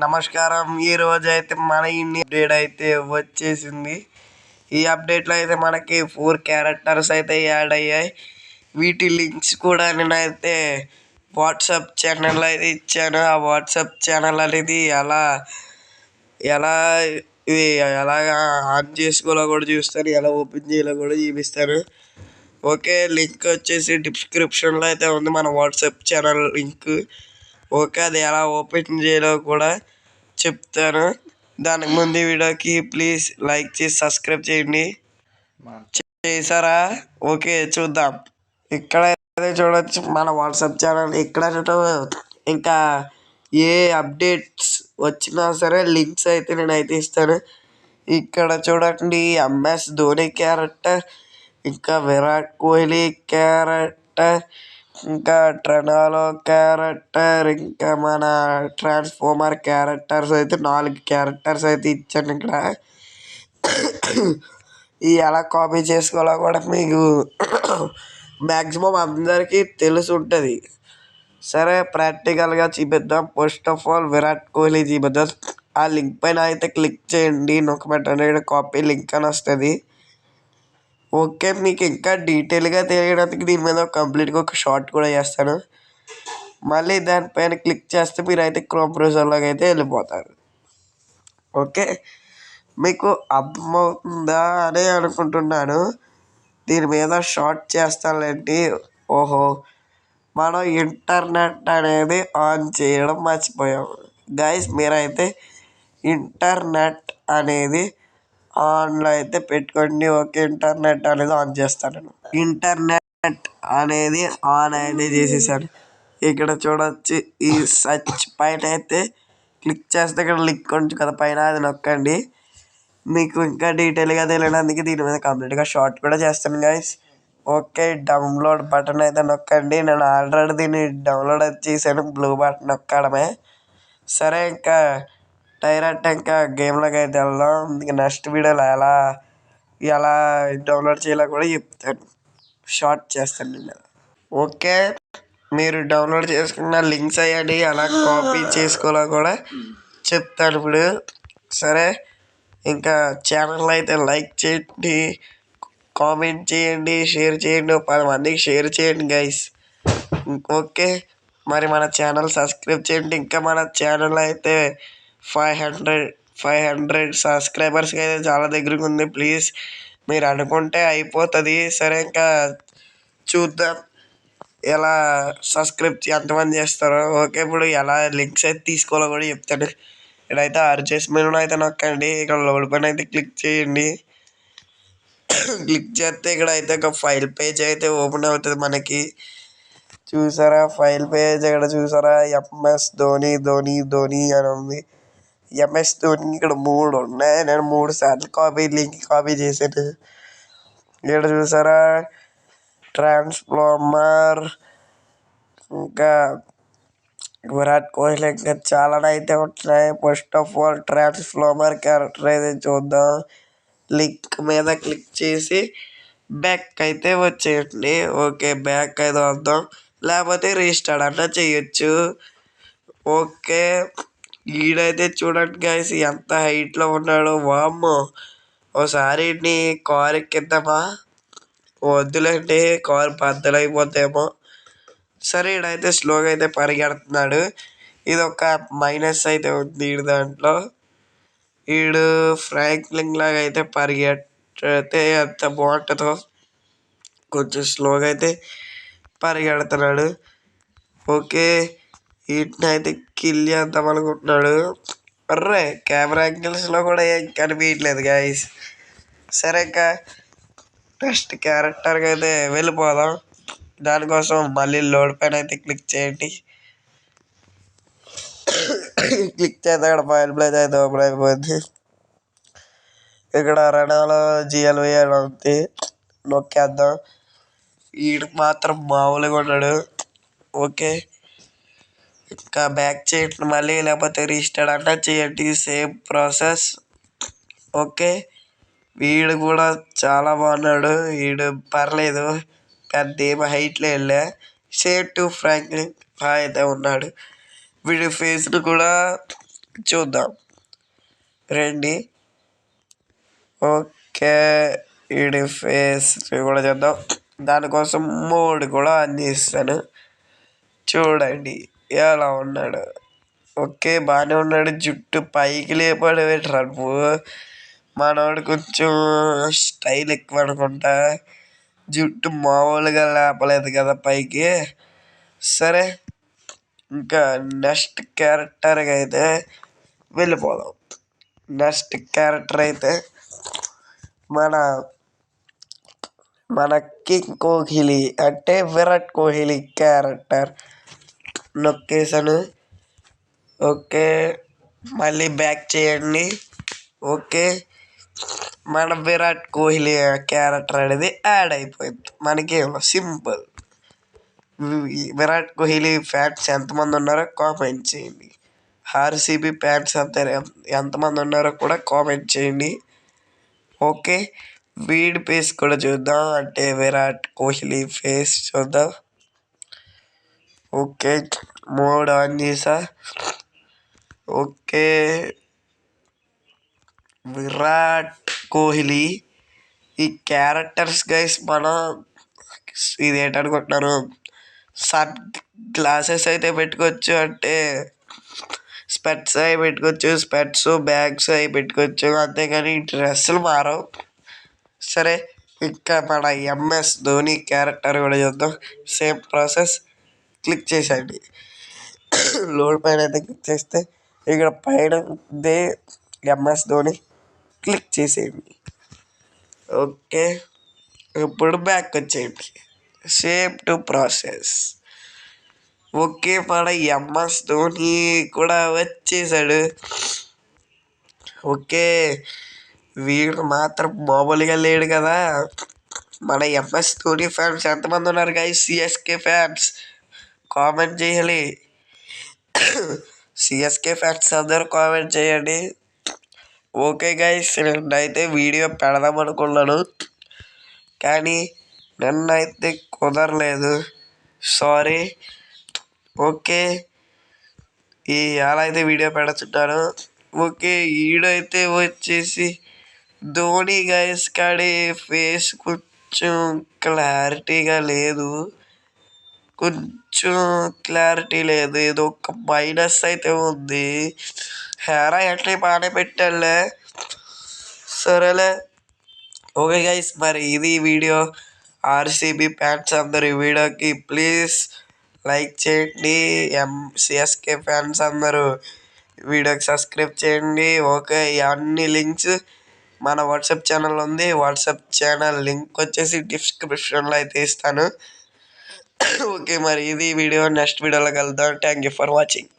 నమస్కారం. ఈ రోజు అయితే మన అప్డేట్ అయితే వచ్చేసింది. ఈ అప్డేట్లో అయితే మనకి 4 క్యారెక్టర్స్ అయితే యాడ్ అయ్యాయి. వీటి లింక్స్ కూడా నేనైతే వాట్సాప్ ఛానల్ అయితే ఇచ్చాను. ఆ వాట్సాప్ ఛానల్ అనేది ఎలా ఇది ఎలాగా ఆన్ చేసుకోవాలో కూడా చూస్తాను, ఎలా ఓపెన్ చేయాలో కూడా చూపిస్తాను. ఓకే, లింక్ వచ్చేసి డిస్క్రిప్షన్లో అయితే ఉంది, మన వాట్సాప్ ఛానల్ లింక్. ఓకే, అది ఎలా ఓపెన్ చేయాలో కూడా చెప్తాను. దానికి ముందు వీడియోకి ప్లీజ్ లైక్ చేసి సబ్స్క్రైబ్ చేయండి. చేశారా? ఓకే, చూద్దాం. ఇక్కడ చూడొచ్చు మన వాట్సాప్ ఛానల్. ఇక్కడ ఇంకా ఏ అప్డేట్స్ వచ్చినా సరే లింక్స్ అయితే నేనైతే ఇస్తాను. ఇక్కడ చూడండి, ఎంఎస్ ధోని క్యారెక్టర్, ఇంకా విరాట్ కోహ్లీ క్యారెక్టర్, ఇంకా ట్రెనాలో క్యారెక్టర్, ఇంకా మన ట్రాన్స్ఫార్మర్ క్యారెక్టర్స్ అయితే 4 క్యారెక్టర్స్ అయితే ఇచ్చాను. ఇక్కడ ఈ ఎలా కాపీ చేసుకోవాలో కూడా మీకు మ్యాక్సిమం అందరికీ తెలిసి ఉంటుంది. సరే, ప్రాక్టికల్గా చూపిద్దాం. First of all Virat Kohli చూపిద్దాం. ఆ లింక్ పైన అయితే క్లిక్ చేయండి, నొక్కబెట్టండి, కాపీ లింక్ అని వస్తుంది. ఓకే, మీకు ఇంకా డీటెయిల్గా తెలియడానికి దీని మీద కంప్లీట్గా ఒక షార్ట్ కూడా చేస్తాను. మళ్ళీ దానిపైన క్లిక్ చేస్తే మీరు అయితే క్రోమ్ బ్రౌజర్లోకి అయితే వెళ్ళిపోతారు. ఓకే, మీకు అర్థమవుతుందా అని అనుకుంటున్నాను. దీని మీద షార్ట్ చేస్తానండి. ఓహో, మనం ఇంటర్నెట్ అనేది ఆన్ చేయడం మర్చిపోయాము గైస్. మీరైతే ఇంటర్నెట్ అనేది ఆన్లో అయితే పెట్టుకోండి. ఓకే, ఇంటర్నెట్ అనేది ఆన్ చేస్తాను. ఇంటర్నెట్ అనేది ఆన్ అయితే చేసేసాను. ఇక్కడ చూడొచ్చు, ఈ సర్చ్ పైన అయితే క్లిక్ చేస్తే ఇక్కడ లింక్ ఉంటుంది కదా పైన, అది నొక్కండి. మీకు ఇంకా డీటెయిల్గా తెలియడానికి దీని మీద కంప్లీట్గా షార్ట్ కూడా చేస్తాను గైస్. ఓకే, డౌన్లోడ్ బటన్ అయితే నొక్కండి. నేను ఆల్రెడీ దీన్ని డౌన్లోడ్ చేశాను, బ్లూ బటన్ నొక్కడమే. సరే, ఇంకా డైరెక్ట్ ఇంకా గేమ్లోకి అయితే వెళ్దాం. ఇంకా నెక్స్ట్ వీడియోలో ఎలా డౌన్లోడ్ చేయాలో కూడా చెప్తాను, షార్ట్ చేస్తాను నేను. ఓకే, మీరు డౌన్లోడ్ చేసుకున్న లింక్స్ అయ్యండి అలా కాపీ చేసుకోవాలో కూడా చెప్తాను ఇప్పుడు. సరే, ఇంకా ఛానల్ అయితే లైక్ చేయండి, కామెంట్ చేయండి, షేర్ చేయండి, 10 మందికి షేర్ చేయండి గైస్. ఓకే, మరి మన ఛానల్ సబ్స్క్రైబ్ చేయండి. ఇంకా మన ఛానల్ అయితే 500 సబ్స్క్రైబర్స్కి అయితే చాలా దగ్గరకు ఉంది. ప్లీజ్ మీరు అనుకుంటే అయిపోతుంది. సరే, ఇంకా చూద్దాం ఎలా సబ్స్క్రైబ్ ఎంతమంది చేస్తారో. ఓకే, ఇప్పుడు ఎలా లింక్స్ అయితే తీసుకోవాలో కూడా చెప్తాను. ఇక్కడైతే అడ్జస్ట్ మెనూ అయితే నొక్కండి. ఇక్కడ లోడ్ పైన అయితే క్లిక్ చేయండి. క్లిక్ చేస్తే ఇక్కడ అయితే ఒక ఫైల్ పేజ్ అయితే ఓపెన్ అవుతుంది మనకి. చూసారా ఫైల్ పేజ్? ఇక్కడ చూసారా, ఎంఎస్ ధోని అని ఉంది. ఎంఎస్ ధోని ఇక్కడ 3 ఉన్నాయి. నేను 3 సార్లు లింక్ కాపీ చేశాను. ఇక్కడ చూసారా, ట్రాన్స్ఫార్మర్, ఇంకా విరాట్ కోహ్లీ, ఇంకా చాలా అయితే ఉంటున్నాయి. First of all transformer character అయితే చూద్దాం. లింక్ మీద క్లిక్ చేసి బ్యాక్ అయితే వచ్చేయండి. ఓకే, బ్యాక్ అయితే వద్దాం, లేకపోతే రీస్టార్ట్ అన్నా చేయొచ్చు. ఓకే, ఈడైతే చూడండి గైస్ ఎంత హైట్లో ఉన్నాడో. వామ్మో, ఒకసారి కారు ఎక్కిద్దామా? వద్దులేండి, కారు బద్దలైపోతేమో. సరే, ఈడైతే స్లోగా అయితే పరిగెడుతున్నాడు. ఇది ఒక మైనస్ అయితే ఉంది ఈడు దాంట్లో. ఈడు ఫ్రాంక్లిన్ లాగా అయితే పరిగెడితే ఎంత బాగుంటుందో. కొంచెం స్లోగా అయితే పరిగెడుతున్నాడు. ఓకే, వీటిని అయితే కిల్ చేద్దాం అనుకుంటున్నాడు. అర్రే, కెమెరా యాంగిల్స్లో కూడా ఏం కనిపించట్లేదు గైస్. సరే, ఇంకా నెక్స్ట్ క్యారెక్టర్కి అయితే వెళ్ళిపోదాం. దానికోసం మళ్ళీ లోడ్ పైన అయితే క్లిక్ చేయండి. క్లిక్ చేస్తే అక్కడ ఫైల్ ప్లేస్ అయితే ఓపెన్ అయిపోయింది. ఇక్కడ రెనాలో జిఎల్వి అని ఉంది, నొక్కేద్దాం. వీడు మాత్రం మామూలుగా ఉన్నాడు. ఓకే, ఇంకా బ్యాక్ చేయండి మళ్ళీ, లేకపోతే రీస్టార్ట్ అన్నా చేయండి, సేమ్ ప్రాసెస్. ఓకే, వీడు కూడా చాలా బాగున్నాడు. వీడు పర్లేదు, పెద్ద ఏమో హైట్లో వెళ్ళా. సేమ్ టు ఫ్రాంక్లిన్ అయితే ఉన్నాడు. వీడి ఫేస్ను కూడా చూద్దాం రండి. ఓకే, ఈడి ఫేస్ కూడా చూద్దాం. దానికోసం మోడ్ కూడా ఆన్ చేస్తాను. చూడండి ఎలా ఉన్నాడు. ఓకే, బాగానే ఉన్నాడు. జుట్టు పైకి లేపాడు పెట్టరా నువ్వు. మనోడు కొంచెం స్టైల్ ఎక్కువ అనుకుంటా. జుట్టు మామూలుగా లేపలేదు కదా పైకి. సరే, ఇంకా నెక్స్ట్ క్యారెక్టర్గా అయితే వెళ్ళిపోదాం. నెక్స్ట్ క్యారెక్టర్ అయితే మన మన కింగ్ కోహ్లీ అంటే విరాట్ కోహ్లీ క్యారెక్టర్ నొక్కేసాను. ఓకే, మళ్ళీ బ్యాక్ చేయండి. ఓకే, మన విరాట్ కోహ్లీ క్యారెక్టర్ అనేది యాడ్ అయిపోయింది మనకేమో. సింపుల్. విరాట్ కోహ్లీ ఫ్యాన్స్ ఎంతమంది ఉన్నారో కామెంట్ చేయండి. ఆర్సీబీ ఫ్యాన్స్ ఎంతమంది ఉన్నారో కూడా కామెంట్ చేయండి. ఓకే, వీడి ఫేస్ కూడా చూద్దాం. అంటే విరాట్ కోహ్లీ ఫేస్ చూద్దాం. ఓకే, మోడ్ ఆన్ చేసా. ఓకే, విరాట్ కోహ్లీ ఈ క్యారెక్టర్స్ గైస్ మనం ఇది ఏంటనుకుంటున్నారు, సన్ గ్లాసెస్ అయితే పెట్టుకోవచ్చు. అంటే స్పెట్స్ అవి పెట్టుకోవచ్చు. స్పెట్స్ బ్యాగ్స్ అవి పెట్టుకోవచ్చు. అంతేగాని డ్రెస్సులు మారవు. సరే, ఇంకా మన ఎంఎస్ ధోని క్యారెక్టర్ కూడా చూద్దాం. Same process. క్లిక్ చేసేయండి. లోడ్ పైన అయితే క్లిక్ చేస్తే ఇక్కడ పైన దే ఎంఎస్ ధోని క్లిక్ చేసేయండి. ఓకే, ఇప్పుడు బ్యాక్ వచ్చేయండి. Same to process. ఓకే, మన ఎంఎస్ ధోని కూడా వచ్చేసాడు. ఓకే, వీడు మాత్రం మామూలుగా లేడు కదా. మన ఎంఎస్ ధోని ఫ్యాన్స్ ఎంతమంది ఉన్నారు గైస్? సిఎస్కే ఫ్యాన్స్ కామెంట్ చేయాలి. సిఎస్కే ఫ్యాన్స్ అందరూ కామెంట్ చేయండి. ఓకే గైస్, నిన్నైతే వీడియో పెడదాం అనుకున్నాను, కానీ నిన్నైతే కుదరలేదు. సారీ. ఓకే, ఎలా అయితే వీడియో పెడుతున్నాను. ఓకే, ఈడైతే వచ్చేసి ధోని గైస్ కాడి ఫేస్ కొంచెం క్లారిటీగా లేదు. కొంచెం క్లారిటీ లేదు. ఏదో ఒక మైనస్ అయితే ఉంది. హెయిర్ అట్లే బాగానే పెట్టాలే. సరేలే. ఓకే గైస్, మరి ఇది వీడియో. ఆర్సీబీ ఫ్యాన్స్ అందరు ఈ వీడియోకి ప్లీజ్ లైక్ చేయండి. సిఎస్కే ఫ్యాన్స్ అందరూ వీడియోకి సబ్స్క్రైబ్ చేయండి. ఓకే, అన్ని లింక్స్ మన వాట్సాప్ ఛానల్ ఉంది. వాట్సాప్ ఛానల్ లింక్ వచ్చేసి డిస్క్రిప్షన్లో అయితే ఇస్తాను. ఓకే, మరి ఇది వీడియో. నెక్స్ట్ వీడియోలో కలుద్దాం. Thank you for watching.